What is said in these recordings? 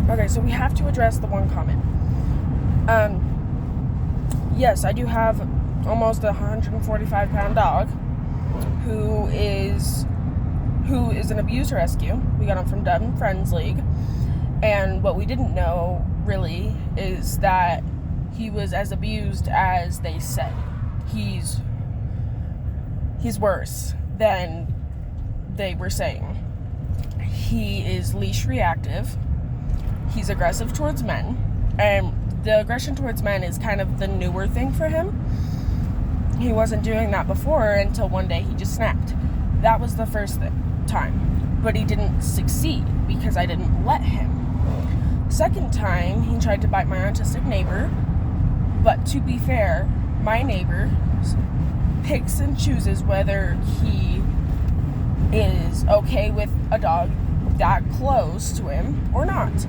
Okay, so we have to address the one comment. Yes, I do have almost a 145-pound dog who is an abused rescue. We got him from Dove Friends League. And what we didn't know, really, is that he was as abused as they said. He's worse than they were saying. He is leash reactive. He's aggressive towards men. And the aggression towards men is kind of the newer thing for him. He wasn't doing that before until one day he just snapped. That was the first time. But he didn't succeed because I didn't let him. Second time, he tried to bite my autistic neighbor. But to be fair, my neighbor picks and chooses whether he is okay with a dog that close to him or not.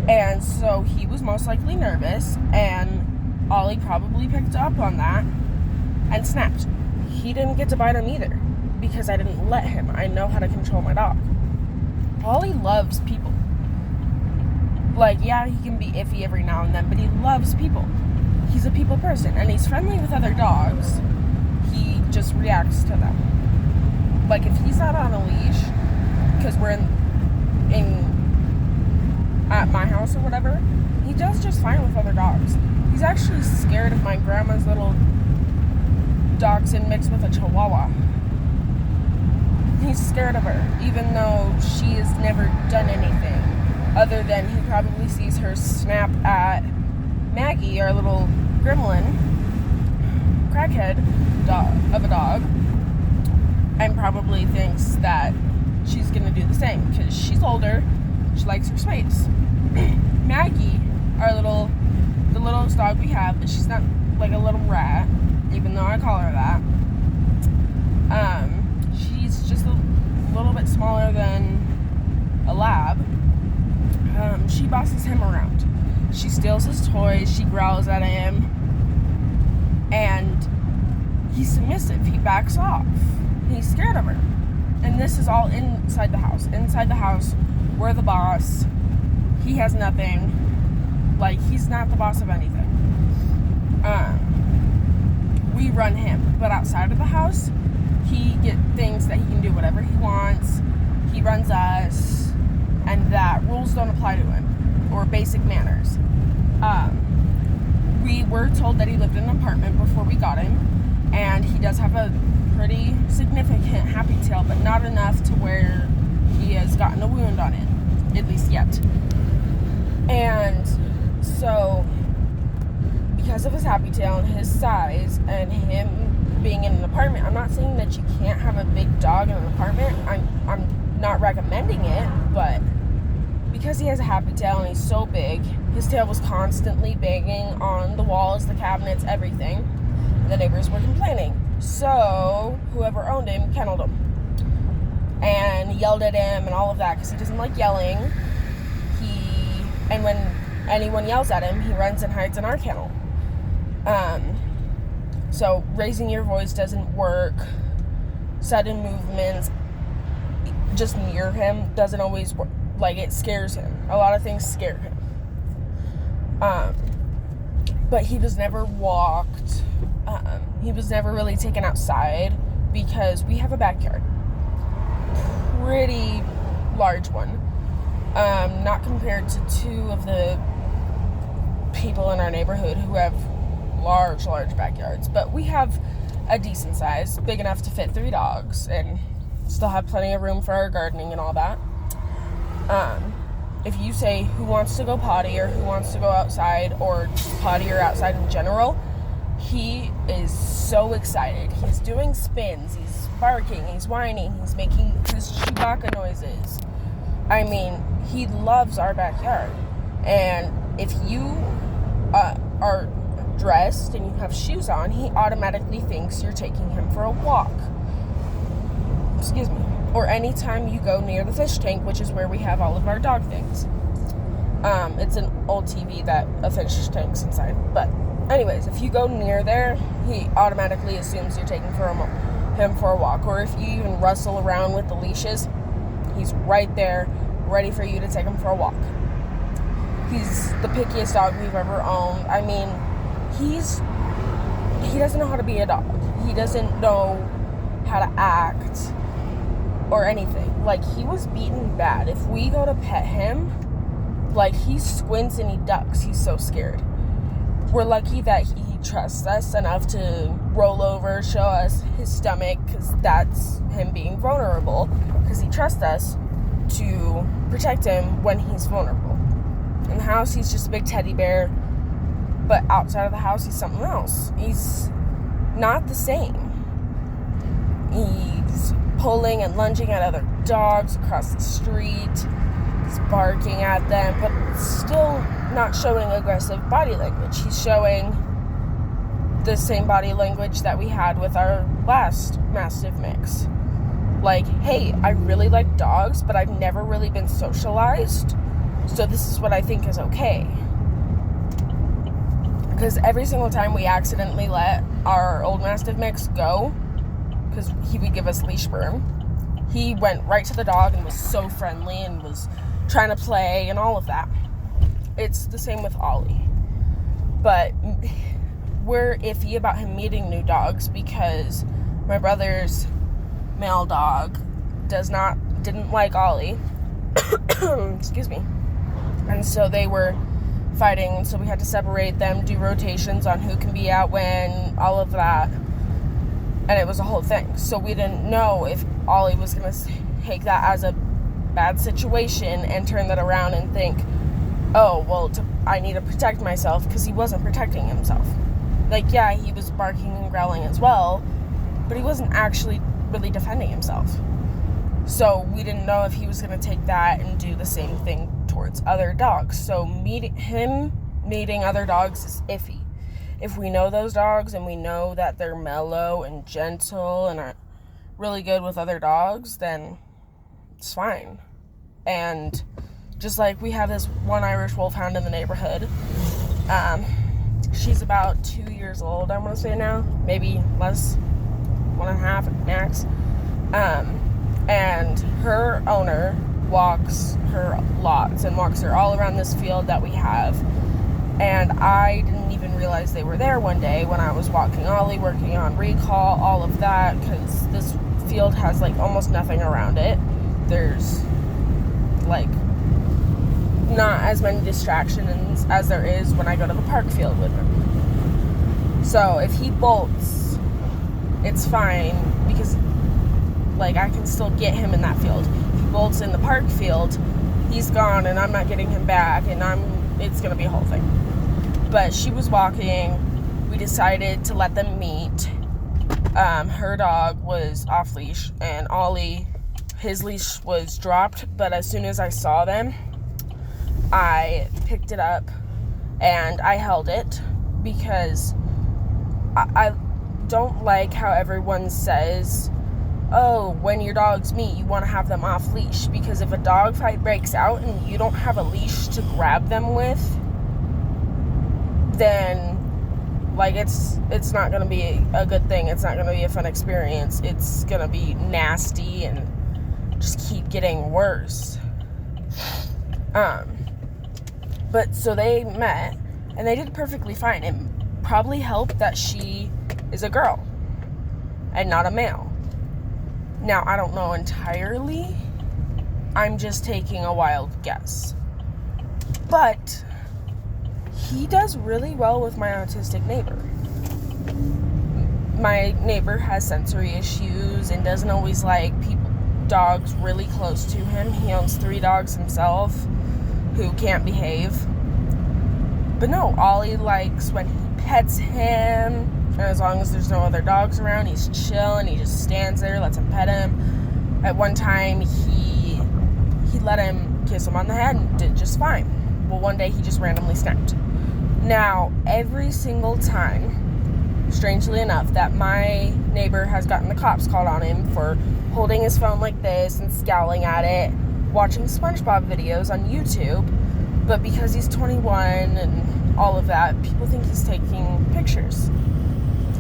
And so he was most likely nervous, and Ollie probably picked up on that and snapped. He didn't get to bite him either because I didn't let him. I know how to control my dog. Ollie loves people. Like, yeah, he can be iffy every now and then, but he loves people. He's a people person, and he's friendly with other dogs. He just reacts to them. Like, if he's not on a leash, because we're at my house or whatever, he does just fine with other dogs. He's actually scared of my grandma's little dachshund mixed with a chihuahua. He's scared of her, even though she has never done anything other than he probably sees her snap at Maggie, our little gremlin, crackhead of a dog, and probably thinks that she's gonna do the same because she's older. She likes her space. Maggie, the littlest dog we have, but she's not like a little rat, even though I call her that. She's just a little bit smaller than a lab. She bosses him around. She steals his toys. She growls at him, and he's submissive. He backs off. He's scared of her. And this is all inside the house. Inside the house, we're the boss. He has nothing. Like, he's not the boss of anything. We run him. But outside of the house, he gets things that he can do whatever he wants. He runs us. And that rules don't apply to him. Or basic manners. We were told that he lived in an apartment before we got him. And he does have a pretty significant happy tail, but not enough to where he has gotten a wound on it, at least yet. And so, because of his happy tail and his size and him being in an apartment, I'm not saying that you can't have a big dog in an apartment. I'm not recommending it, but because he has a happy tail and he's so big, his tail was constantly banging on the walls, the cabinets, everything. The neighbors were complaining. So, whoever owned him kenneled him and yelled at him and all of that because he doesn't like yelling. And when anyone yells at him, he runs and hides in our kennel. So, raising your voice doesn't work. Sudden movements just near him doesn't always work. Like, it scares him. A lot of things scare him. But he was never walked. He was never really taken outside because we have a backyard. Pretty large one. Not compared to two of the people in our neighborhood who have large backyards. But we have a decent size, big enough to fit 3 dogs, and still have plenty of room for our gardening and all that. If you say who wants to go potty or who wants to go outside or potty or outside in general, he is so excited. He's doing spins, he's barking, he's whining, he's making his Chewbacca noises. I mean, he loves our backyard. And if you are dressed and you have shoes on, he automatically thinks you're taking him for a walk. Excuse me. Or anytime you go near the fish tank, which is where we have all of our dog things. It's an old TV that a fish tank's inside. But anyways, if you go near there, he automatically assumes you're taking him for a walk. Or if you even rustle around with the leashes, he's right there, ready for you to take him for a walk. He's the pickiest dog we've ever owned. I mean, he doesn't know how to be a dog. He doesn't know how to act or anything. Like, he was beaten bad. If we go to pet him, like, he squints and he ducks. He's so scared. We're lucky that he trusts us enough to roll over, show us his stomach, because that's him being vulnerable, because he trusts us to protect him when he's vulnerable. In the house, he's just a big teddy bear, but outside of the house, he's something else. He's not the same. He's pulling and lunging at other dogs across the street. He's barking at them, but still not showing aggressive body language. He's showing the same body language that we had with our last Mastiff mix. Like, hey, I really like dogs, but I've never really been socialized, so this is what I think is okay. Because every single time we accidentally let our old Mastiff mix go, because he would give us leash burn, he went right to the dog and was so friendly and was trying to play and all of that. It's the same with Ollie. But we're iffy about him meeting new dogs because my brother's male dog didn't like Ollie. Excuse me. And so they were fighting, and so we had to separate them, do rotations on who can be out when, all of that. And it was a whole thing. So we didn't know if Ollie was going to take that as a bad situation and turn that around and think, oh, well, I need to protect myself, because he wasn't protecting himself. Like, yeah, he was barking and growling as well, but he wasn't actually really defending himself. So we didn't know if he was going to take that and do the same thing towards other dogs. So meeting other dogs is iffy. If we know those dogs and we know that they're mellow and gentle and are really good with other dogs, then it's fine. And just like we have this one Irish Wolfhound in the neighborhood. She's about 2 years old, I want to say now. Maybe less, 1.5 max. And her owner walks her lots and walks her all around this field that we have. And I didn't even realize they were there one day when I was walking Ollie, working on recall, all of that, because this field has like almost nothing around it. There's like not as many distractions as there is when I go to the park field with him. So if he bolts, it's fine, because like I can still get him in that field. If he bolts in the park field, he's gone and I'm not getting him back, and it's gonna be a whole thing. But she was walking, we decided to let them meet. Her dog was off leash, and Ollie, his leash was dropped, but as soon as I saw them, I picked it up and I held it, because I don't like how everyone says, oh, when your dogs meet, you want to have them off leash, because if a dog fight breaks out and you don't have a leash to grab them with, then like it's not going to be a good thing. It's not going to be a fun experience. It's going to be nasty and just keep getting worse. But so they met and they did perfectly fine. It probably helped that she is a girl and not a male. Now, I don't know entirely. I'm just taking a wild guess. But he does really well with my autistic neighbor. My neighbor has sensory issues and doesn't always like dogs really close to him. He owns 3 dogs himself who can't behave. But no, Ollie likes when he pets him, and as long as there's no other dogs around, he's chill and he just stands there, lets him pet him. At one time, he let him kiss him on the head and did just fine. Well, one day he just randomly snapped. Now, every single time, strangely enough, that my neighbor has gotten the cops called on him for holding his phone like this and scowling at it, watching SpongeBob videos on YouTube, but because he's 21 and all of that, people think he's taking pictures.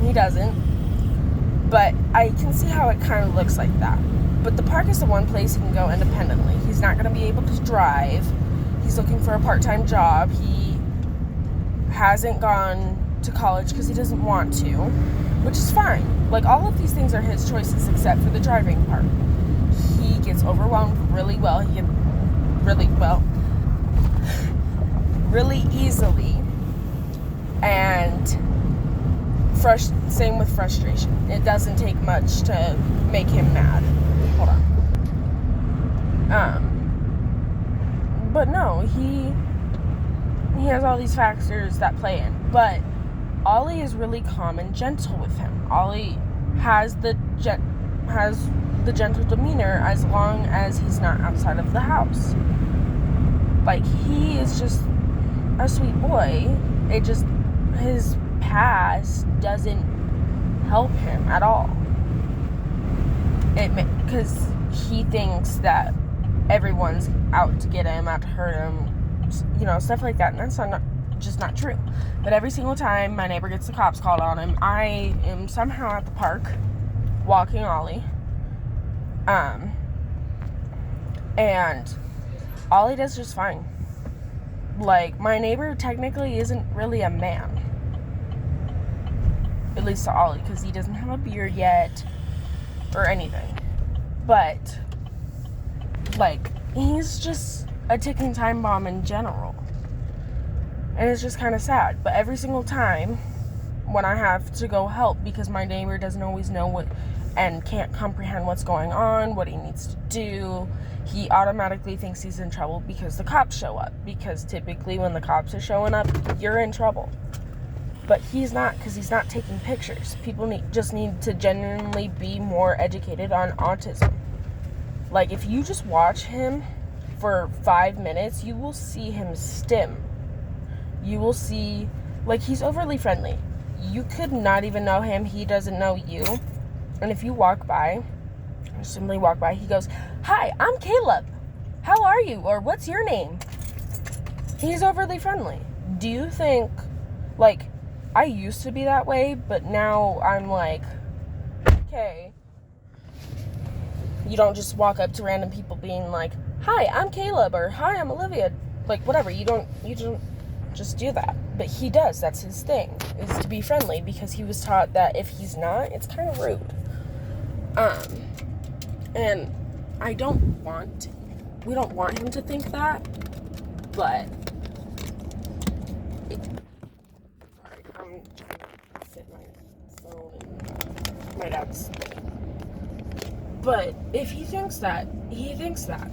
He doesn't. But I can see how it kind of looks like that. But the park is the one place he can go independently. He's not going to be able to drive. He's looking for a part-time job. He hasn't gone to college because he doesn't want to, which is fine. Like, all of these things are his choices except for the driving part. He gets overwhelmed really easily, and same with frustration. It doesn't take much to make him mad. Hold on. But no, he has all these factors that play in. But Ollie is really calm and gentle with him. Ollie has the gentle demeanor as long as he's not outside of the house. Like, he is just a sweet boy. It just, his past doesn't help him at all. Because he thinks that everyone's out to get him, out to hurt him, stuff like that. And that's just not true. But every single time my neighbor gets the cops called on him, I am somehow at the park walking Ollie. And Ollie does just fine. Like, my neighbor technically isn't really a man. At least to Ollie, because he doesn't have a beard yet or anything. But, like, he's just a ticking time bomb in general. And it's just kind of sad. But every single time when I have to go help because my neighbor doesn't always know what and can't comprehend what's going on, what he needs to do, he automatically thinks he's in trouble because the cops show up. Because typically when the cops are showing up, you're in trouble. But he's not, because he's not taking pictures. People just need to genuinely be more educated on autism. Like, if you just watch him for 5 minutes, you will see him stim. You will see, like, he's overly friendly. You could not even know him. He doesn't know you. And if you walk by, or simply walk by, he goes, "Hi, I'm Caleb. How are you?" Or, "What's your name?" He's overly friendly. Do you think, like, I used to be that way, but now I'm like, okay. You don't just walk up to random people being like, "Hi, I'm Caleb," or "Hi, I'm Olivia." Like, whatever. You don't just do that. But he does. That's his thing, is to be friendly, because he was taught that if he's not, it's kind of rude. And we don't want him to think that, but I'm trying to fit my phone in my dad's thing. But if he thinks that, he thinks that.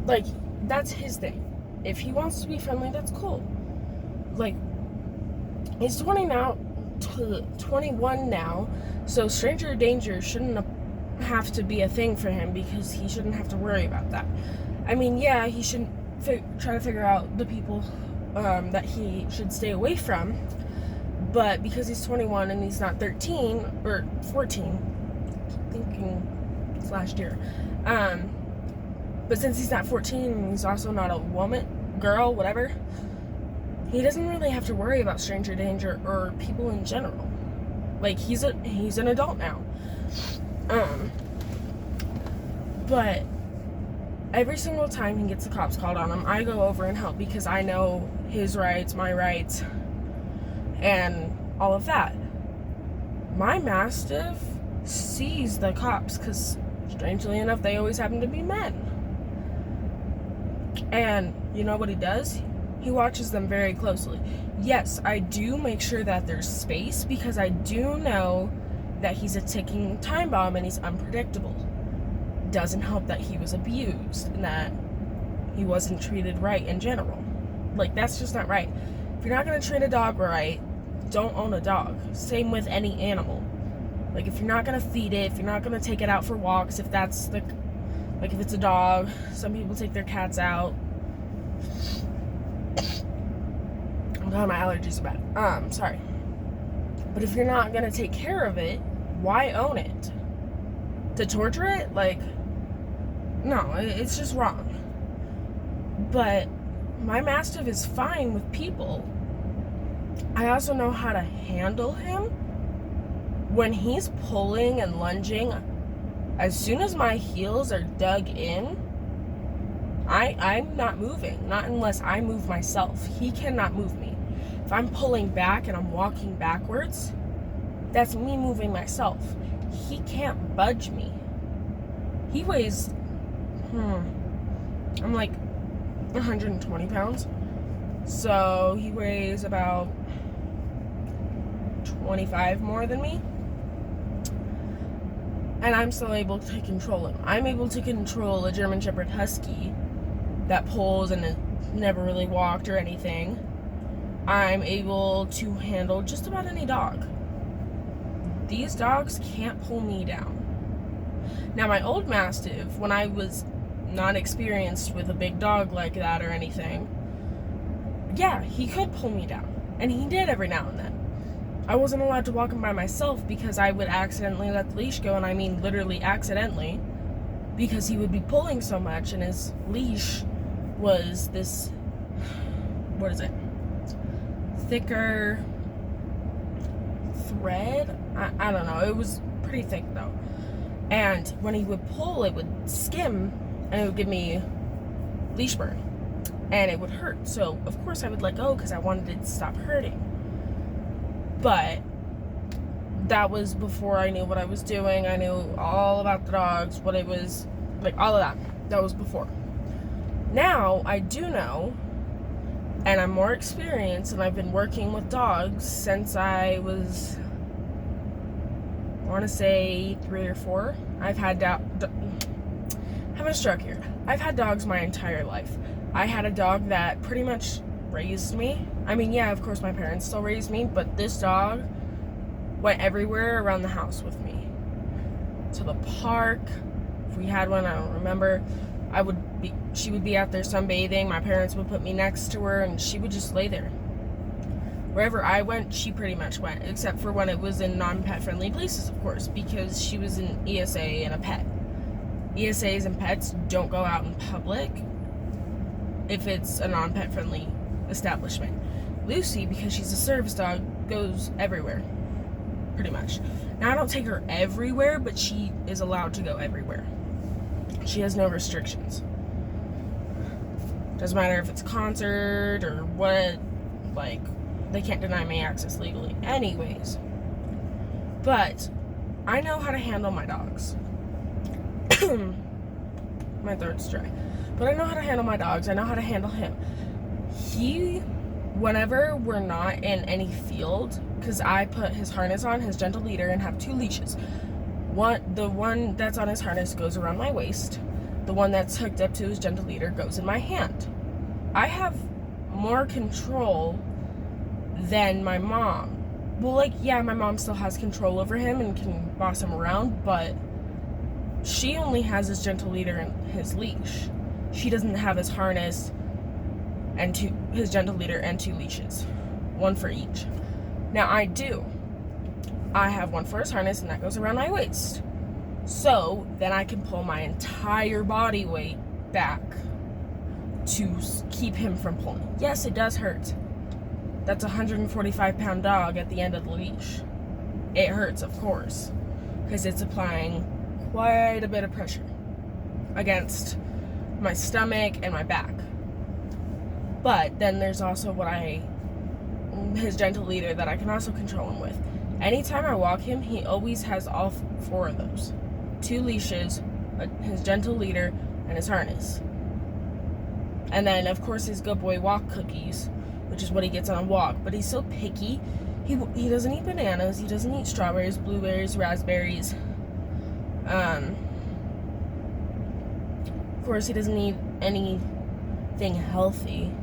Like, that's his thing. If he wants to be friendly, that's cool. Like, he's 21 now, so stranger danger shouldn't have to be a thing for him, because he shouldn't have to worry about that. I mean, yeah, he shouldn't try to figure out the people that he should stay away from, but because he's 21 and he's not 13 or 14, I keep thinking it's last year, but since he's not 14 and he's also not a woman, girl, whatever, he doesn't really have to worry about stranger danger or people in general. Like, he's an adult now. But every single time he gets the cops called on him, I go over and help, because I know his rights, my rights, and all of that. My Mastiff sees the cops, because strangely enough, they always happen to be men. And you know what he does? He watches them very closely. Yes, I do make sure that there's space, because I do know that he's a ticking time bomb and he's unpredictable. Doesn't help that he was abused and that he wasn't treated right in general. Like, that's just not right. If you're not going to treat a dog right, don't own a dog. Same with any animal. Like, if you're not going to feed it, if you're not going to take it out for walks, if that's like, if it's a dog, some people take their cats out. Oh god, my allergies are bad. Sorry. But if you're not gonna take care of it, why own it? To torture it? Like, no, it's just wrong. But my Mastiff is fine with people. I also know how to handle him. When he's pulling and lunging, as soon as my heels are dug in, I'm not moving, not unless I move myself. He cannot move me. If I'm pulling back and I'm walking backwards, that's me moving myself. He can't budge me. He weighs, I'm like 120 pounds. So he weighs about 25 more than me. And I'm still able to control him. I'm able to control a German Shepherd Husky that pulls and has never really walked or anything. I'm able to handle just about any dog. These dogs can't pull me down. Now, my old Mastiff, when I was not experienced with a big dog like that or anything, yeah, he could pull me down. And he did every now and then. I wasn't allowed to walk him by myself because I would accidentally let the leash go, and I mean literally accidentally, because he would be pulling so much, and his leash was this, what is it, thicker thread? I don't know, it was pretty thick though. And when he would pull, it would skim, and it would give me leash burn, and it would hurt. So of course I would let go because I wanted it to stop hurting. But that was before I knew what I was doing. I knew all about the dogs, what it was, like all of that. That was before. Now I do know, and I'm more experienced, and I've been working with dogs since I was, I want to say 3 or 4. I've had having a stroke here. I've had dogs my entire life. I had a dog that pretty much raised me. I mean, yeah, of course my parents still raised me, but this dog went everywhere around the house with me. To the park, if we had one, I don't remember. She would be out there sunbathing, my parents would put me next to her, and she would just lay there. Wherever I went, she pretty much went, except for when it was in non-pet friendly places, of course, because she was an ESA and a pet. ESAs and pets don't go out in public if it's a non-pet friendly establishment. Lucy, because she's a service dog, goes everywhere, pretty much. Now, I don't take her everywhere, but she is allowed to go everywhere. She has no restrictions. Doesn't matter if it's a concert or what, like, they can't deny me access legally. Anyways, but I know how to handle my dogs. My throat's dry. But I know how to handle my dogs. I know how to handle him. Whenever we're not in any field, because I put his harness on, his gentle leader, and have 2 leashes. The one that's on his harness goes around my waist. The one that's hooked up to his gentle leader goes in my hand. I have more control than my mom. Well, like, yeah, my mom still has control over him and can boss him around, but she only has his gentle leader and his leash. She doesn't have his harness and his gentle leader and 2 leashes, 1 for each. Now I do. I have 1 for his harness, and that goes around my waist. So then I can pull my entire body weight back to keep him from pulling. Yes, it does hurt. That's a 145-pound dog at the end of the leash. It hurts, of course, because it's applying quite a bit of pressure against my stomach and my back. But then there's also his gentle leader that I can also control him with. Anytime I walk him, he always has all 4 of those. 2 leashes, his gentle leader, and his harness. And then, of course, his good boy walk cookies, which is what he gets on a walk. But he's so picky. He doesn't eat bananas. He doesn't eat strawberries, blueberries, raspberries. Of course, he doesn't eat anything healthy.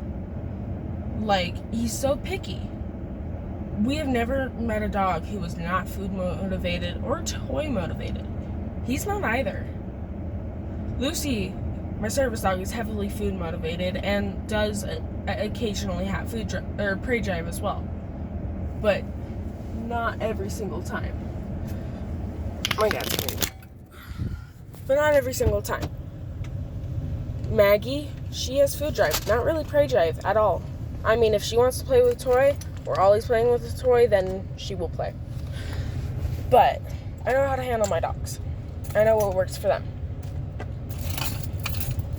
Like, he's so picky. We have never met a dog who was not food motivated or toy motivated. He's not either. Lucy, my service dog, is heavily food motivated and does occasionally have prey drive as well, but not every single time. My dad's coming back. But not every single time. Maggie, she has food drive, not really prey drive at all. I mean, if she wants to play with a toy, or Ollie's playing with a toy, then she will play. But I know how to handle my dogs. I know what works for them.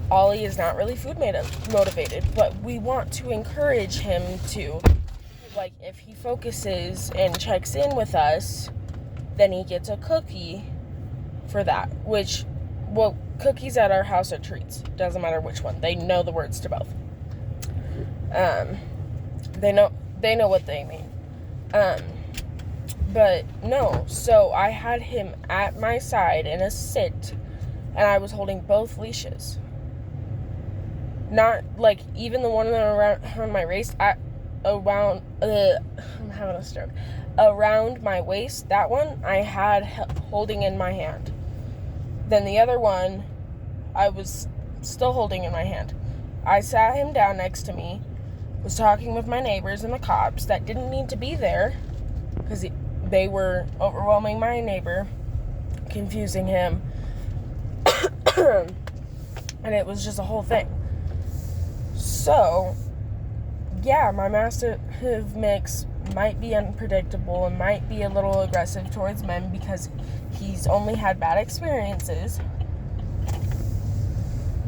Ollie is not really food motivated, but we want to encourage him to, like, if he focuses and checks in with us, then he gets a cookie for that, which, well, cookies at our house are treats. Doesn't matter which one. They know the words to both. They know what they mean. But no, so I had him at my side in a sit, and I was holding both leashes. Not, like, even the one around my waist, I'm having a stroke. Around my waist, that one, I had holding in my hand. Then the other one, I was still holding in my hand. I sat him down next to me, was talking with my neighbors and the cops that didn't need to be there, because they were overwhelming my neighbor, confusing him, and it was just a whole thing. So, yeah, my mastiff mix might be unpredictable and might be a little aggressive towards men because he's only had bad experiences,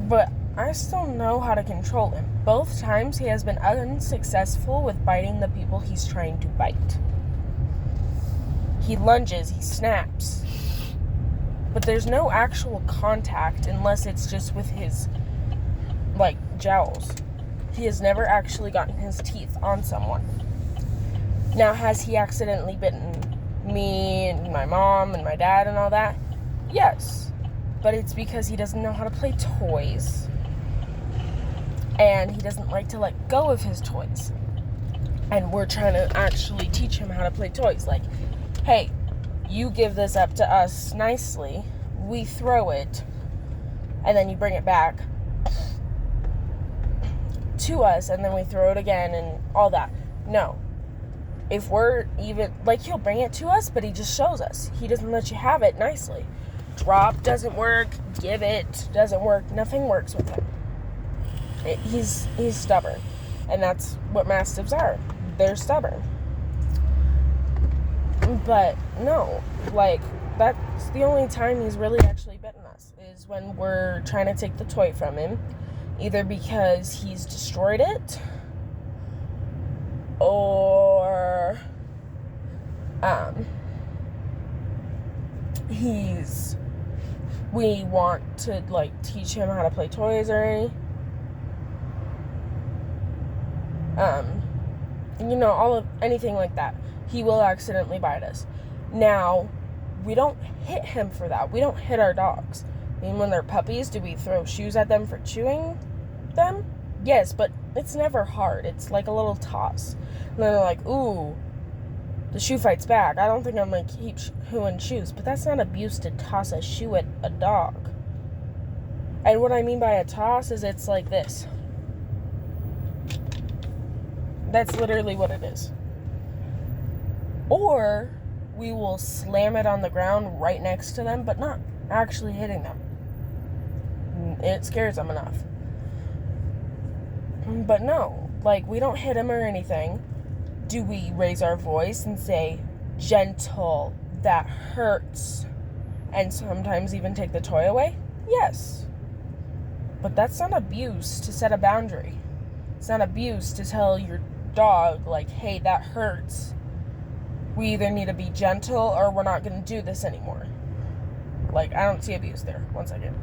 but I still know how to control him. Both times he has been unsuccessful with biting the people he's trying to bite. He lunges, he snaps, but there's no actual contact unless it's just with his, like, jowls. He has never actually gotten his teeth on someone. Now, has he accidentally bitten me and my mom and my dad and all that? Yes, but it's because he doesn't know how to play toys, and he doesn't like to let go of his toys. And we're trying to actually teach him how to play toys. Like, hey, you give this up to us nicely, we throw it, and then you bring it back to us, and then we throw it again, and all that. No. If we're even, like, he'll bring it to us, but he just shows us. He doesn't let you have it nicely. Drop doesn't work, give it doesn't work, nothing works with him. He's stubborn, and that's what mastiffs are. They're stubborn. But no, like, that's the only time he's really actually bitten us, is when we're trying to take the toy from him, either because he's destroyed it, or we want to, like, teach him how to play toys or anything like that. He will accidentally bite us. Now, we don't hit him for that. We don't hit our dogs. I mean, when they're puppies, do we throw shoes at them for chewing them? Yes, but it's never hard. It's like a little toss. And then they're like, ooh, the shoe fight's back. I don't think I'm going to keep chewing shoes. But that's not abuse to toss a shoe at a dog. And what I mean by a toss is it's like this. That's literally what it is. Or we will slam it on the ground right next to them, but not actually hitting them. It scares them enough. But no, like, we don't hit him or anything. Do we raise our voice and say, gentle, that hurts, and sometimes even take the toy away? Yes. But that's not abuse to set a boundary. It's not abuse to tell your dog, like, hey, that hurts. We either need to be gentle or we're not going to do this anymore. Like, I don't see abuse there. One second.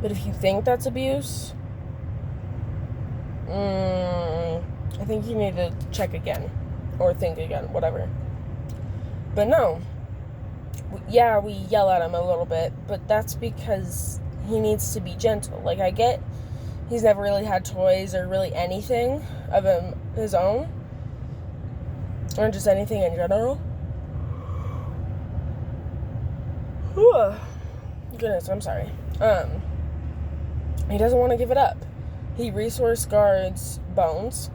But if you think that's abuse, I think you need to check again. Or think again, whatever. But no. Yeah, we yell at him a little bit, but that's because he needs to be gentle. Like, I get he's never really had toys or really anything of his own. Or just anything in general. Whew. Goodness, I'm sorry. He doesn't want to give it up. He resource guards bones,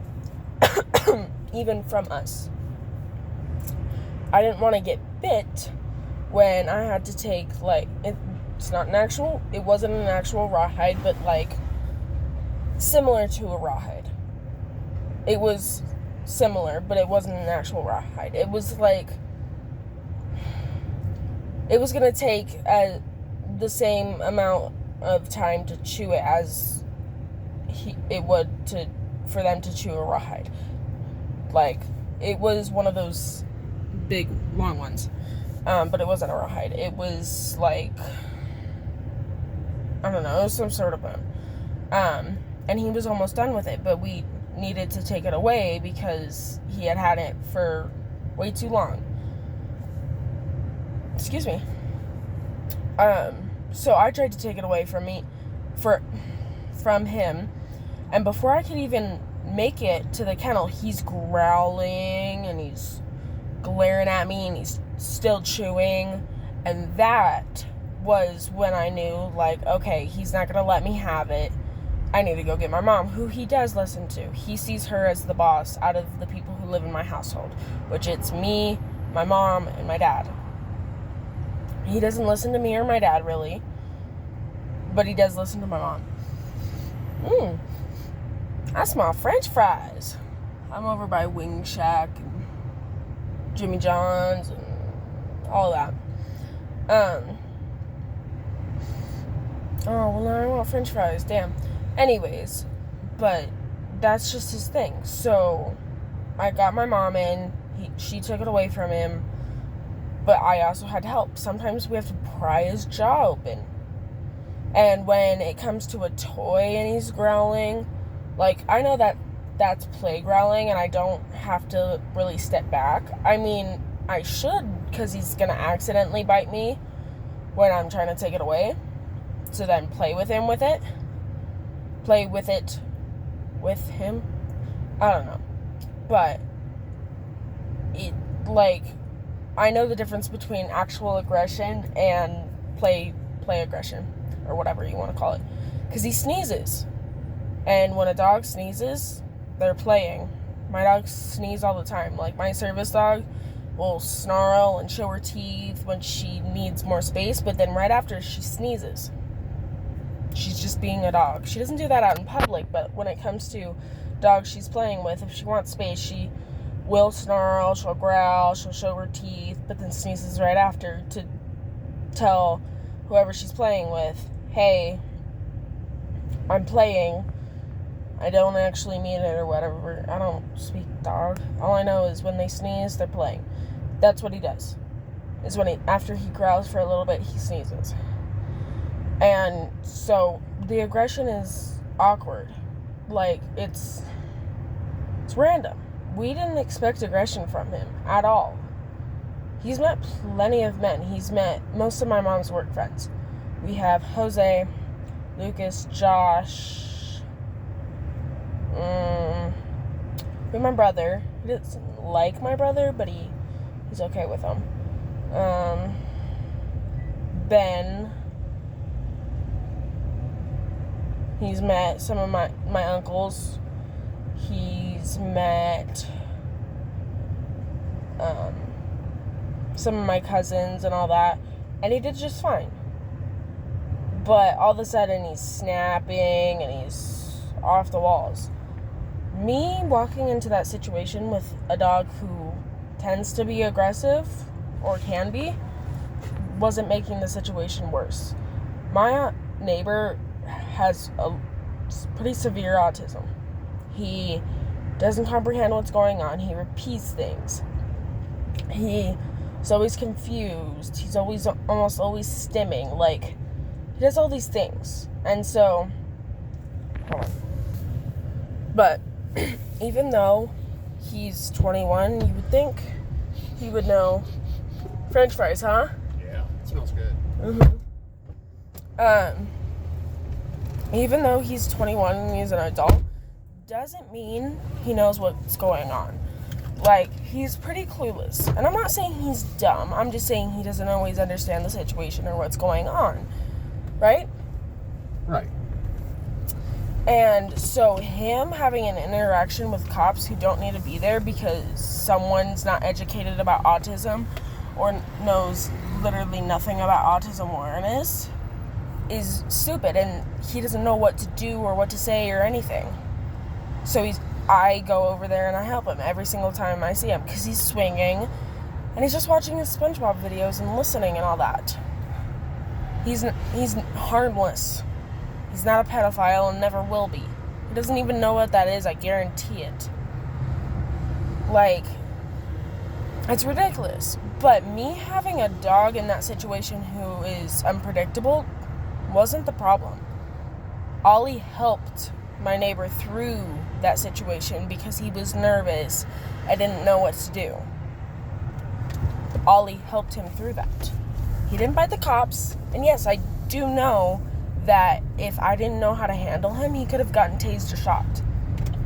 even from us. I didn't want to get bit when I had to take, like, it wasn't an actual rawhide, but, like, similar to a rawhide. It was similar, but it wasn't an actual rawhide. It was like, it was gonna take the same amount of time to chew it as it would for them to chew a rawhide. Like, it was one of those big, long ones. But it wasn't a rawhide. It was like, I don't know, it was some sort of bone. And he was almost done with it, but we needed to take it away because he had it for way too long. Excuse me. So I tried to take it away from him, and before I could even make it to the kennel, he's growling and he's glaring at me and he's still chewing, and that was when I knew, like, okay, he's not gonna let me have it. I need to go get my mom, who he does listen to. He sees her as the boss out of the people who live in my household, which it's me, my mom, and my dad. He doesn't listen to me or my dad, really, but he does listen to my mom. I smell French fries. I'm over by Wing Shack and Jimmy John's and all that. Oh, well, now I want French fries. Damn. Anyways, but that's just his thing. So I got my mom in. She took it away from him. But I also had to help. Sometimes we have to pry his jaw open. And when it comes to a toy and he's growling, like, I know that that's play growling and I don't have to really step back. I mean, I should, because he's going to accidentally bite me when I'm trying to take it away. So then play with him with it. Play with it with him. I don't know. But it, like, I know the difference between actual aggression and play aggression, or whatever you want to call it. Because he sneezes. And when a dog sneezes, they're playing. My dogs sneeze all the time. Like, my service dog will snarl and show her teeth when she needs more space, but then right after she sneezes. She's just being a dog. She doesn't do that out in public, but when it comes to dogs she's playing with, if she wants space, she will snarl, she'll growl, she'll show her teeth, but then sneezes right after to tell whoever she's playing with, hey, I'm playing. I don't actually mean it or whatever. I don't speak dog. All I know is when they sneeze, they're playing. That's what he does. Is when after he growls for a little bit, he sneezes. And so the aggression is awkward. Like, it's random. We didn't expect aggression from him at all. He's met plenty of men. He's met most of my mom's work friends. We have Jose, Lucas, Josh, with my brother. He doesn't like my brother, but he's okay with him. Ben. He's met some of my uncles. He's met some of my cousins and all that. And he did just fine. But all of a sudden he's snapping and he's off the walls. Me walking into that situation with a dog who tends to be aggressive, or can be, wasn't making the situation worse. My neighbor has a pretty severe autism. He doesn't comprehend what's going on. He repeats things. He's always confused. He's almost always stimming. Like, he does all these things. And so, hold on. But even though he's 21, you would think he would know French fries, huh? Yeah, it smells good. Even though he's 21 and he's an adult, doesn't mean he knows what's going on. Like, he's pretty clueless. And I'm not saying he's dumb. I'm just saying he doesn't always understand the situation or what's going on. Right? Right. And so him having an interaction with cops who don't need to be there because someone's not educated about autism or knows literally nothing about autism awareness is stupid, and he doesn't know what to do or what to say or anything. So I go over there and I help him every single time I see him because he's swinging and he's just watching his SpongeBob videos and listening and all that. He's harmless. He's not a pedophile and never will be. He doesn't even know what that is, I guarantee it. Like, it's ridiculous. But me having a dog in that situation who is unpredictable wasn't the problem. Ollie helped my neighbor through that situation because he was nervous. I didn't know what to do. Ollie helped him through that. He didn't bite the cops. And yes, I do know that if I didn't know how to handle him, he could have gotten tased or shot.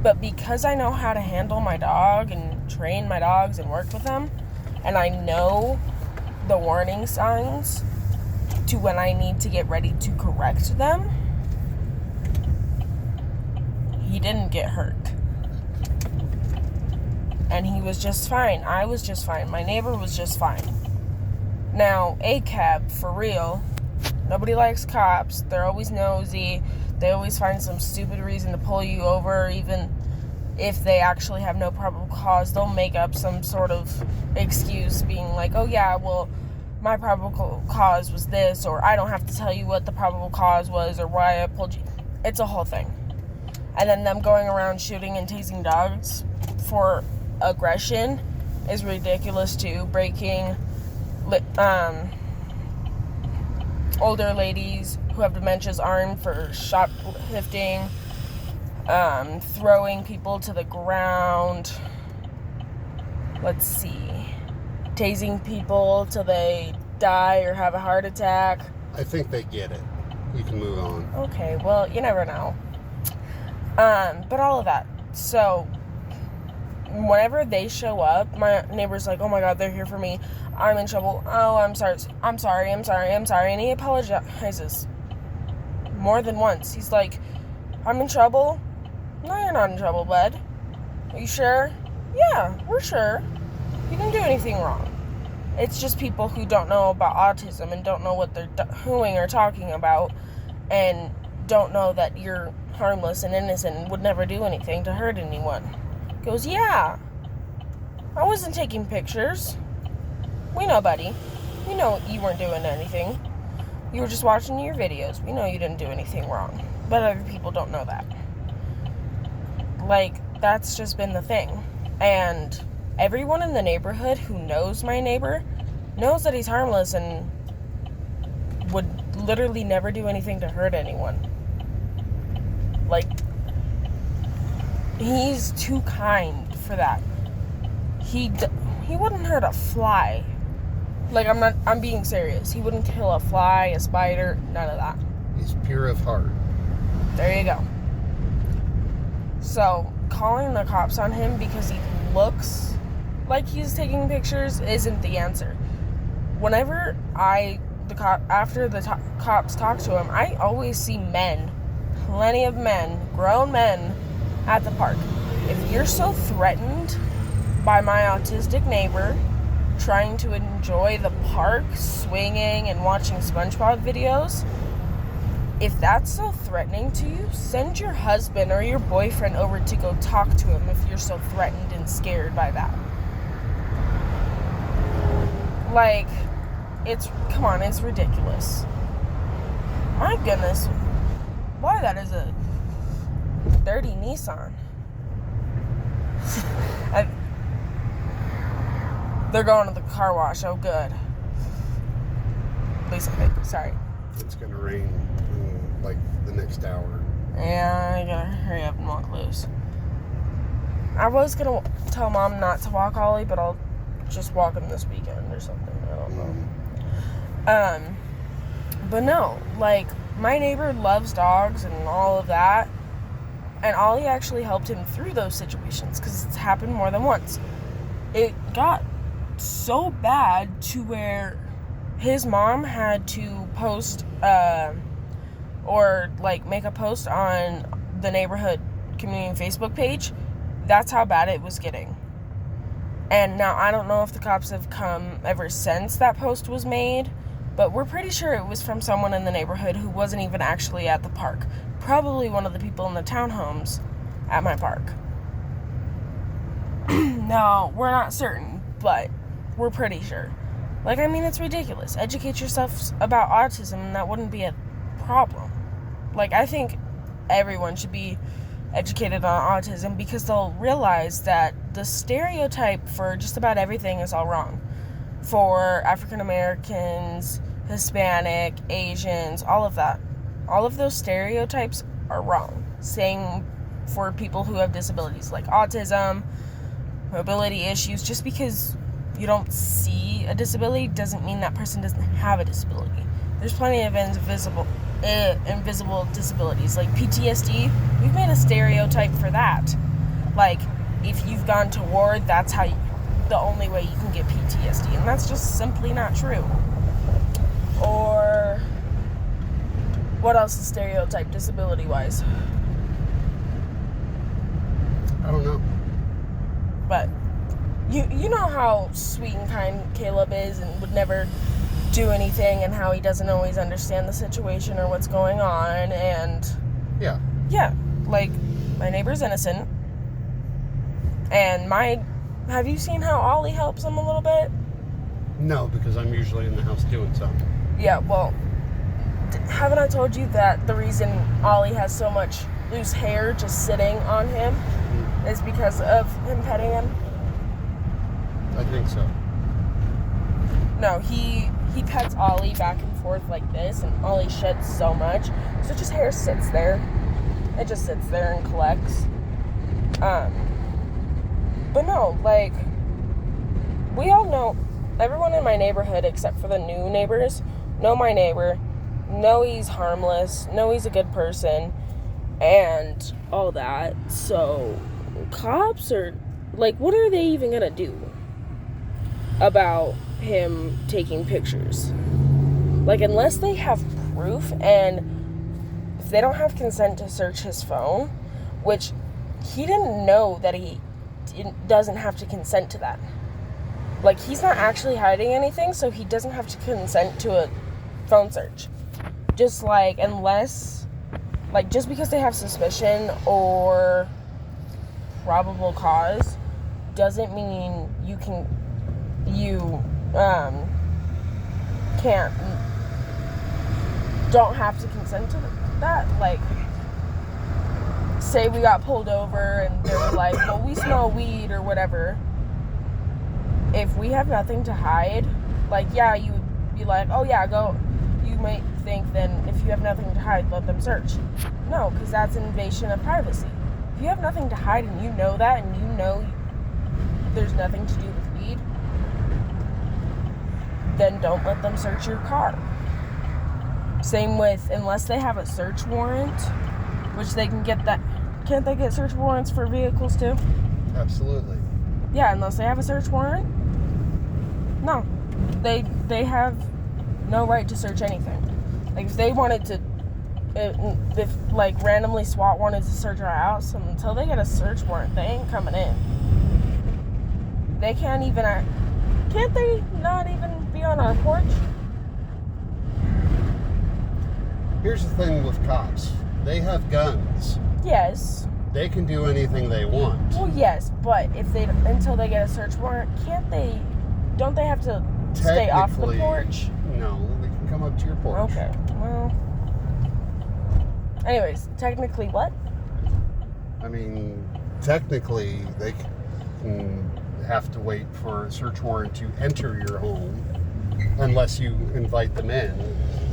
But because I know how to handle my dog and train my dogs and work with them, and I know the warning signs to when I need to get ready to correct them, he didn't get hurt. And he was just fine. I was just fine. My neighbor was just fine. Now, ACAB, for real, nobody likes cops. They're always nosy. They always find some stupid reason to pull you over, even if they actually have no probable cause. They'll make up some sort of excuse being like, oh yeah, well, my probable cause was this, or I don't have to tell you what the probable cause was or why I pulled you. It's a whole thing. And then them going around shooting and tasing dogs for aggression is ridiculous too. Breaking older ladies who have dementia's arm for shoplifting, throwing people to the ground. Let's see. Tasing people till they die or have a heart attack. I think they get it. You can move on. Okay, well, you never know. But all of that. So, whenever they show up, my neighbor's like, oh my God, they're here for me. I'm in trouble. Oh, I'm sorry. And he apologizes more than once. He's like, I'm in trouble? No, you're not in trouble, bud. Are you sure? Yeah, we're sure. You didn't do anything wrong. It's just people who don't know about autism and don't know what they're doing or talking about and don't know that you're harmless and innocent and would never do anything to hurt anyone. Goes, yeah, I wasn't taking pictures. We know, buddy. We know you weren't doing anything. You were just watching your videos. We know you didn't do anything wrong. But other people don't know that. Like, that's just been the thing. And everyone in the neighborhood who knows my neighbor knows that he's harmless and would literally never do anything to hurt anyone. Like, he's too kind for that. He wouldn't hurt a fly. Like, I'm being serious. He wouldn't kill a fly, a spider, none of that. He's pure of heart. There you go. So, calling the cops on him because he looks like he's taking pictures isn't the answer. Whenever after the cops talk to him, I always see men, plenty of men, grown men, at the park. If you're so threatened by my autistic neighbor trying to enjoy the park, swinging and watching SpongeBob videos, if that's so threatening to you, send your husband or your boyfriend over to go talk to him if you're so threatened and scared by that. Like, it's ridiculous. My goodness. Boy, that is a dirty Nissan. They're going to the car wash. Oh, good. At least I think. Sorry. It's going to rain in, like, the next hour. Yeah, I gotta hurry up and walk loose. I was going to tell Mom not to walk Ollie, but I'll just walk him this weekend or something. I don't know. But no, like, my neighbor loves dogs and all of that. And Ollie actually helped him through those situations because it's happened more than once. It got so bad to where his mom had to post or like make a post on the neighborhood community Facebook page. That's how bad it was getting. And now I don't know if the cops have come ever since that post was made, but we're pretty sure it was from someone in the neighborhood who wasn't even actually at the park. Probably one of the people in the townhomes at my park. Now, we're not certain, but we're pretty sure. Like, I mean, it's ridiculous. Educate yourself about autism, and that wouldn't be a problem. Like, I think everyone should be educated on autism because they'll realize that the stereotype for just about everything is all wrong. For African Americans, Hispanic, Asians, all of that. All of those stereotypes are wrong. Same for people who have disabilities like autism, mobility issues. Just because you don't see a disability doesn't mean that person doesn't have a disability. There's plenty of invisible disabilities like PTSD. We've made a stereotype for that. Like, if you've gone to war, that's the only way you can get PTSD, and that's just simply not true. Or what else is stereotype disability wise? I don't know. But you know how sweet and kind Caleb is and would never do anything, and how he doesn't always understand the situation or what's going on, and yeah, like, my neighbor's innocent, and have you seen how Ollie helps him a little bit? No, because I'm usually in the house doing something. Yeah, well, haven't I told you that the reason Ollie has so much loose hair just sitting on him is because of him petting him? I think so. No, he pets Ollie back and forth like this, and Ollie sheds so much, so just hair sits there. It just sits there and collects. But no, like, we all know, everyone in my neighborhood except for the new neighbors know my neighbor, know he's harmless, know he's a good person, and all that. So cops are, like, what are they even gonna do about him taking pictures? Like, unless they have proof, and if they don't have consent to search his phone, which he didn't know that he doesn't have to consent to that. Like, he's not actually hiding anything, so he doesn't have to consent to a phone search. Just like, unless, like, just because they have suspicion or probable cause doesn't mean you can't don't have to consent to that. Like, say we got pulled over and they were like, well, we smell weed or whatever. If we have nothing to hide, like, yeah, you would be like, oh yeah, go. You might think then if you have nothing to hide, let them search. No, because that's an invasion of privacy. If you have nothing to hide and you know that, and you know there's nothing to do with weed, then don't let them search your car. Same with, unless they have a search warrant, which they can get that. Can't they get search warrants for vehicles too? Absolutely. Yeah, unless they have a search warrant. No. They have no right to search anything. Like, if they wanted to, if like randomly SWAT wanted to search our house, until they get a search warrant, they ain't coming in. They can't even, can't they not even be on our porch? Here's the thing with cops. They have guns. Yes. They can do anything they want. Well, yes, but if they, until they get a search warrant, don't they have to stay off the porch? No, they can come up to your porch. Okay, well. Anyways, technically what? I mean, technically, they can have to wait for a search warrant to enter your home unless you invite them in.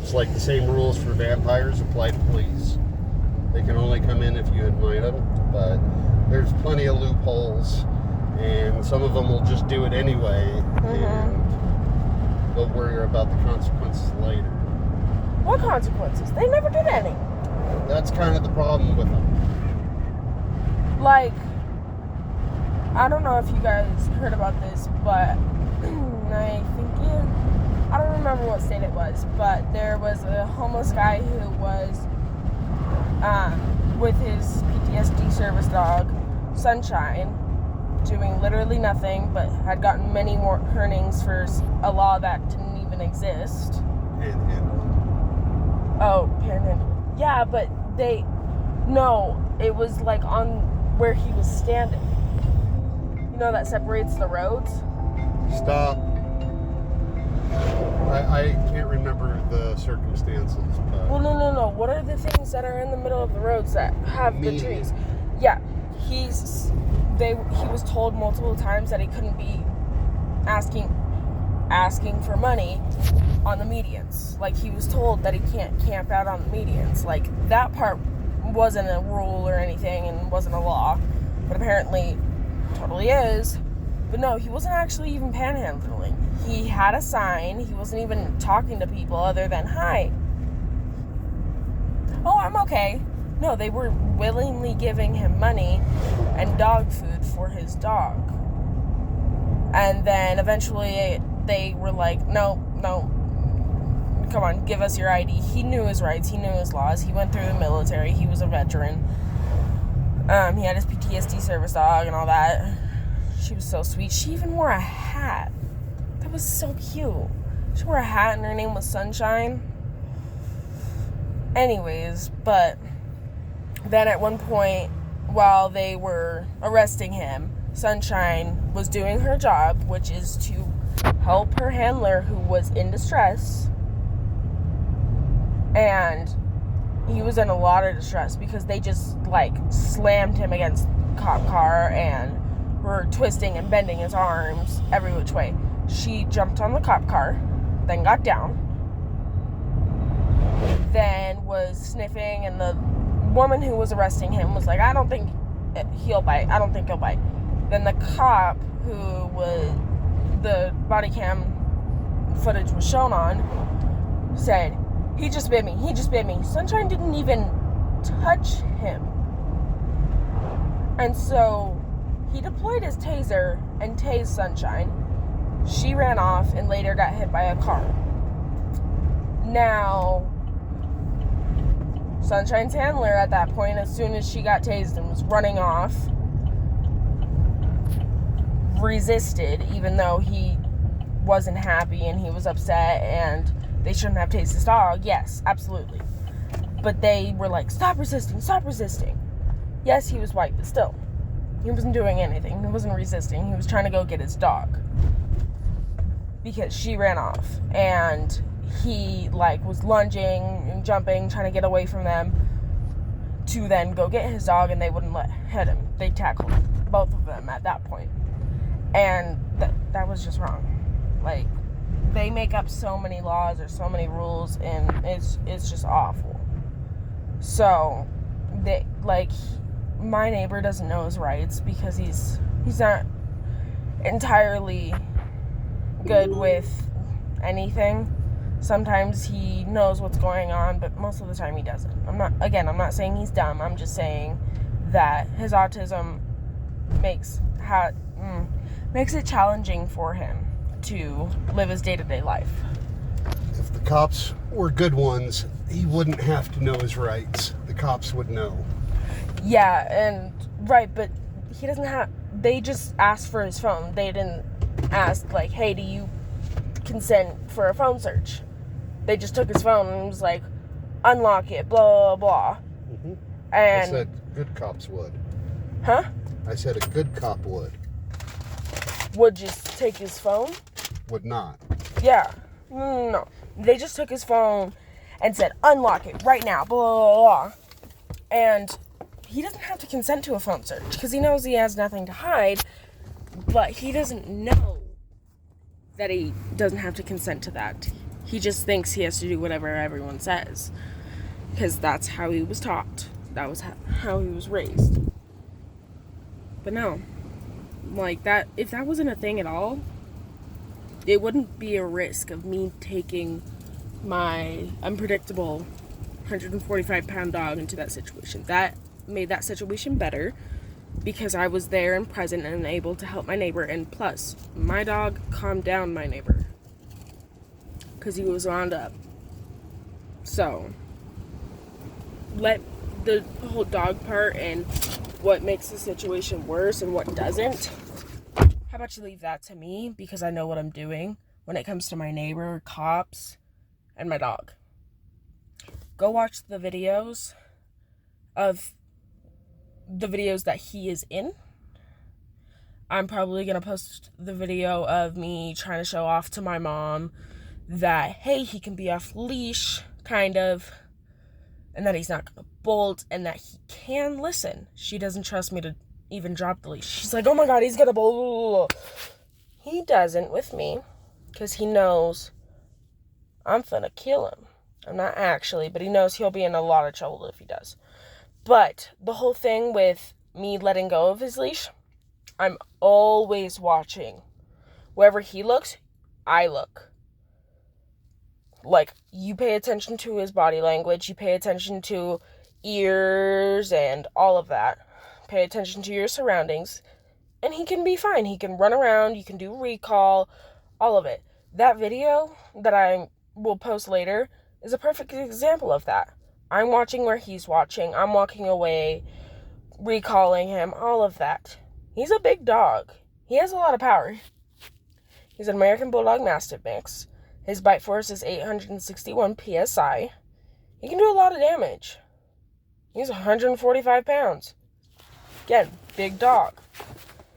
It's like the same rules for vampires apply to police. They can only come in if you invite them, but there's plenty of loopholes, and some of them will just do it anyway, and they'll worry about the consequences later. What consequences? They never did any. That's kind of the problem with them. Like, I don't know if you guys heard about this, but I think, I don't remember what state it was, but there was a homeless guy who was with his PTSD service dog, Sunshine, doing literally nothing, but had gotten many more warnings for a law that didn't even exist. Panhandling. Oh, panhandling. Yeah, but it was like on where he was standing. You know, that separates the roads? Stop. I can't remember the circumstances, but Well, no. What are the things that are in the middle of the roads that have the trees? Yeah, he was told multiple times that he couldn't be asking for money on the medians. Like, he was told that he can't camp out on the medians. Like, that part wasn't a rule or anything and wasn't a law, but apparently totally is. But no, he wasn't actually even panhandling. He had a sign. He wasn't even talking to people other than, hi. Oh, I'm okay. No, they were willingly giving him money and dog food for his dog. And then eventually they were like, no, come on, give us your ID. He knew his rights. He knew his laws. He went through the military. He was a veteran. He had his PTSD service dog and all that. She was so sweet. She even wore a hat. That was so cute. She wore a hat and her name was Sunshine. Anyways, but then at one point, while they were arresting him, Sunshine was doing her job, which is to help her handler who was in distress. And he was in a lot of distress because they just, like, slammed him against the cop car and were twisting and bending his arms every which way. She jumped on the cop car, then got down, then was sniffing, and the woman who was arresting him was like, I don't think he'll bite. Then the cop who the body cam footage was shown on said, he just bit me. Sunshine didn't even touch him. And so he deployed his taser and tased Sunshine. She ran off and later got hit by a car. Now, Sunshine's handler at that point, as soon as she got tased and was running off, resisted, even though he wasn't happy and he was upset and they shouldn't have tased his dog. Yes, absolutely. But they were like, stop resisting. Yes, he was white, but still. He wasn't doing anything. He wasn't resisting. He was trying to go get his dog. Because she ran off. And he, like, was lunging and jumping, trying to get away from them to then go get his dog, and they wouldn't hit him. They tackled both of them at that point. And that was just wrong. Like, they make up so many laws or so many rules, and it's just awful. So, my neighbor doesn't know his rights because he's not entirely good with anything. Sometimes he knows what's going on, but most of the time he doesn't. I'm not saying he's dumb. I'm just saying that his autism makes it challenging for him to live his day-to-day life. if the cops were good ones, he wouldn't have to know his rights. The cops would know. Yeah, and right, but he doesn't have. They just asked for his phone. They didn't ask, like, hey, do you consent for a phone search? They just took his phone and was like, unlock it, blah, blah. Mm-hmm. And I said good cops would. Huh? I said a good cop would. Would just take his phone? Would not. Yeah. No. They just took his phone and said, unlock it right now, blah, blah, blah. And he doesn't have to consent to a phone search because he knows he has nothing to hide, but he doesn't know that he doesn't have to consent to that. He just thinks he has to do whatever everyone says because that's how he was taught. That was how he was raised. But no, like that, if that wasn't a thing at all, it wouldn't be a risk of me taking my unpredictable 145-pound dog into that situation. That made that situation better because I was there and present and able to help my neighbor, and plus, my dog calmed down my neighbor because he was wound up. So, let the whole dog part and what makes the situation worse and what doesn't, how about you leave that to me, because I know what I'm doing when it comes to my neighbor, cops, and my dog. Go watch the videos that he is in. I'm probably going to post the video of me trying to show off to my mom that, hey, he can be off leash, kind of, and that he's not going to bolt, and that he can listen. She doesn't trust me to even drop the leash. She's like, oh my God, he's going to bolt. He doesn't with me, because he knows I'm finna kill him. I'm not actually, but he knows he'll be in a lot of trouble if he does. But the whole thing with me letting go of his leash, I'm always watching. Wherever he looks, I look. Like, you pay attention to his body language, you pay attention to ears and all of that. Pay attention to your surroundings, and he can be fine. He can run around, you can do recall, all of it. That video that I will post later is a perfect example of that. I'm watching where he's watching, I'm walking away, recalling him, all of that. He's a big dog. He has a lot of power. He's an American Bulldog Mastiff mix. His bite force is 861 psi. He can do a lot of damage. He's 145 pounds. Again, big dog.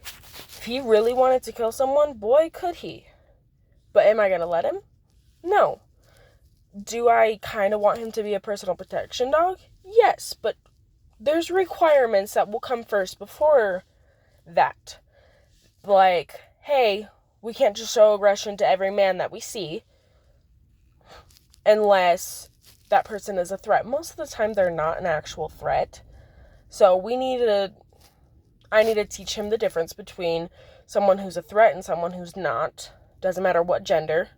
If he really wanted to kill someone, boy, could he. But am I going to let him? No. Do I kind of want him to be a personal protection dog? Yes, but there's requirements that will come first before that. Like, hey, we can't just show aggression to every man that we see unless that person is a threat. Most of the time, they're not an actual threat. So I need to teach him the difference between someone who's a threat and someone who's not. Doesn't matter what gender.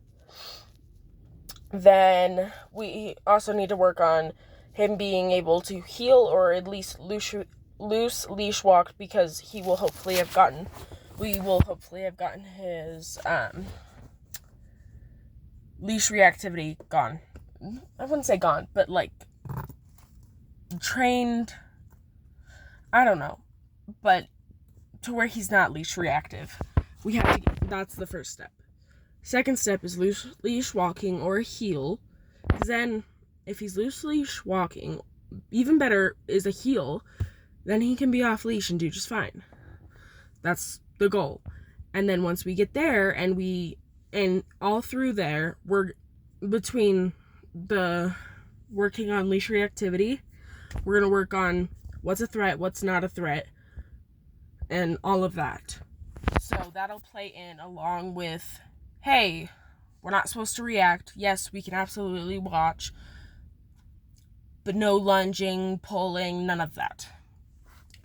Then we also need to work on him being able to heel or at least loose leash walk, because we will hopefully have gotten his leash reactivity gone. I wouldn't say gone, but like trained. I don't know, but to where he's not leash reactive. That's the first step. Second step is loose leash walking or a heel. Because then, if he's loose leash walking, even better is a heel, then he can be off leash and do just fine. That's the goal. And then once we get there, and all through there, we're between the working on leash reactivity, we're going to work on what's a threat, what's not a threat, and all of that. So that'll play in along with, hey, we're not supposed to react. Yes, we can absolutely watch, but no lunging, pulling, none of that.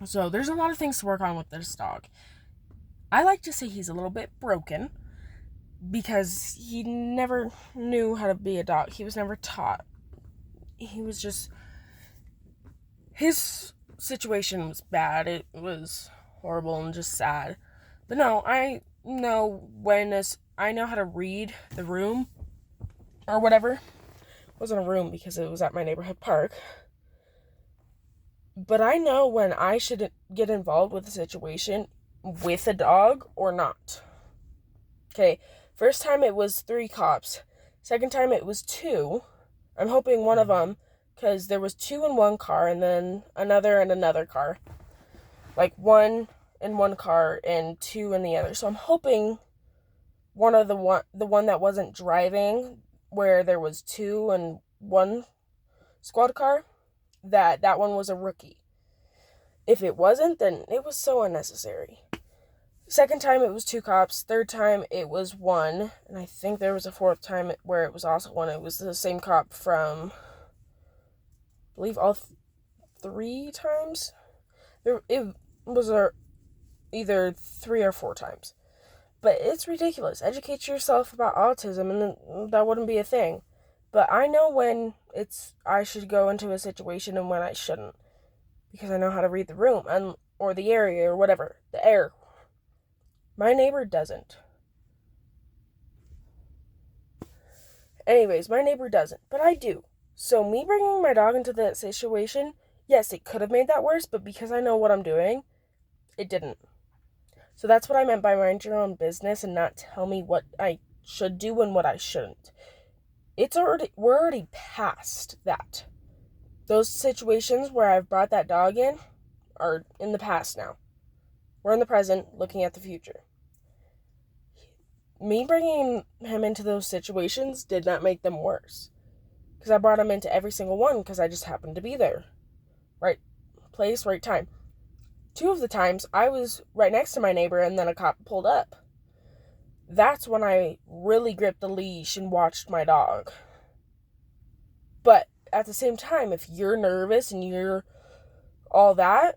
So there's a lot of things to work on with this dog. I like to say he's a little bit broken because he never knew how to be a dog. He was never taught. His situation was bad. It was horrible and just sad. But no, I know how to read the room or whatever. It wasn't a room because it was at my neighborhood park. But I know when I should get involved with a situation with a dog or not. Okay, first time it was 3 cops. Second time it was 2. I'm hoping one of them, because there was 2 in one car and then another in another car. Like 1 in one car and 2 in the other. So I'm hoping the one that wasn't driving, where there was 2 in one squad car, that one was a rookie. If it wasn't, then it was so unnecessary. Second time it was 2 cops. Third time it was 1. And I think there was a 4th time where it was also 1. It was the same cop from, I believe, all 3 times. It was either 3 or 4 times. But it's ridiculous. Educate yourself about autism and that wouldn't be a thing. But I know when I should go into a situation and when I shouldn't. Because I know how to read the room or the area or whatever. The air. My neighbor doesn't. Anyways, my neighbor doesn't. But I do. So me bringing my dog into that situation, yes, it could have made that worse. But because I know what I'm doing, it didn't. So that's what I meant by mind your own business and not tell me what I should do and what I shouldn't. We're already past that. Those situations where I've brought that dog in are in the past now. We're in the present, looking at the future. me bringing him into those situations did not make them worse. Because I brought him into every single one because I just happened to be there. Right place, right time. 2 of the times, I was right next to my neighbor and then a cop pulled up. That's when I really gripped the leash and watched my dog. But at the same time, if you're nervous and you're all that,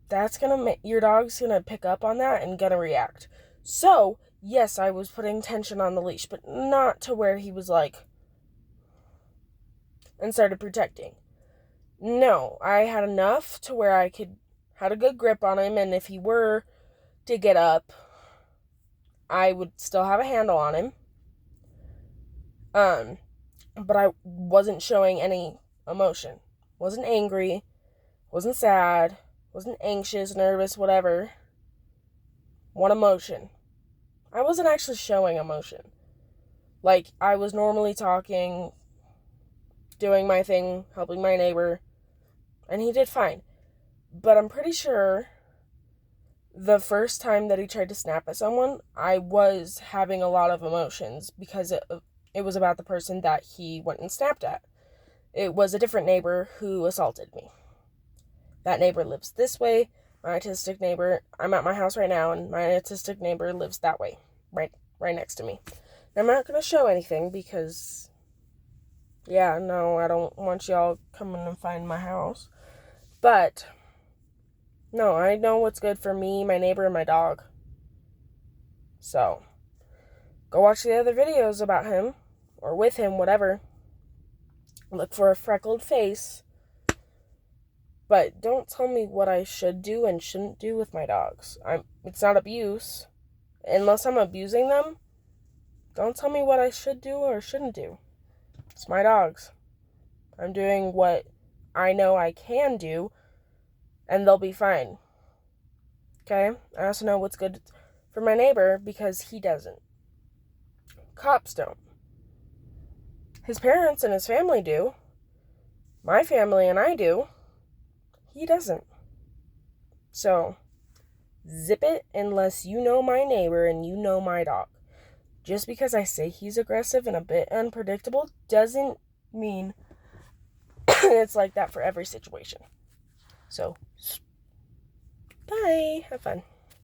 that's gonna your dog's gonna pick up on that and gonna react. So, yes, I was putting tension on the leash, but not to where he was like, and started protecting. No, I had enough to where I had a good grip on him, and if he were to get up, I would still have a handle on him. But I wasn't showing any emotion. Wasn't angry, wasn't sad, wasn't anxious, nervous, whatever. One emotion. I wasn't actually showing emotion. Like, I was normally talking, doing my thing, helping my neighbor, and he did fine. But I'm pretty sure the first time that he tried to snap at someone, I was having a lot of emotions because it was about the person that he went and snapped at. It was a different neighbor who assaulted me. That neighbor lives this way. My autistic neighbor, I'm at my house right now, and my autistic neighbor lives that way, right next to me. And I'm not going to show anything because, yeah, no, I don't want y'all coming and find my house. But, no, I know what's good for me, my neighbor, and my dog. So, go watch the other videos about him, or with him, whatever. Look for a freckled face. But don't tell me what I should do and shouldn't do with my dogs. It's not abuse. Unless I'm abusing them, don't tell me what I should do or shouldn't do. It's my dogs. I'm doing what I know I can do, and they'll be fine. Okay? I also know what's good for my neighbor because he doesn't. Cops don't. His parents and his family do. My family and I do. He doesn't. So, zip it unless you know my neighbor and you know my dog. Just because I say he's aggressive and a bit unpredictable doesn't mean it's like that for every situation. So, bye. Have fun.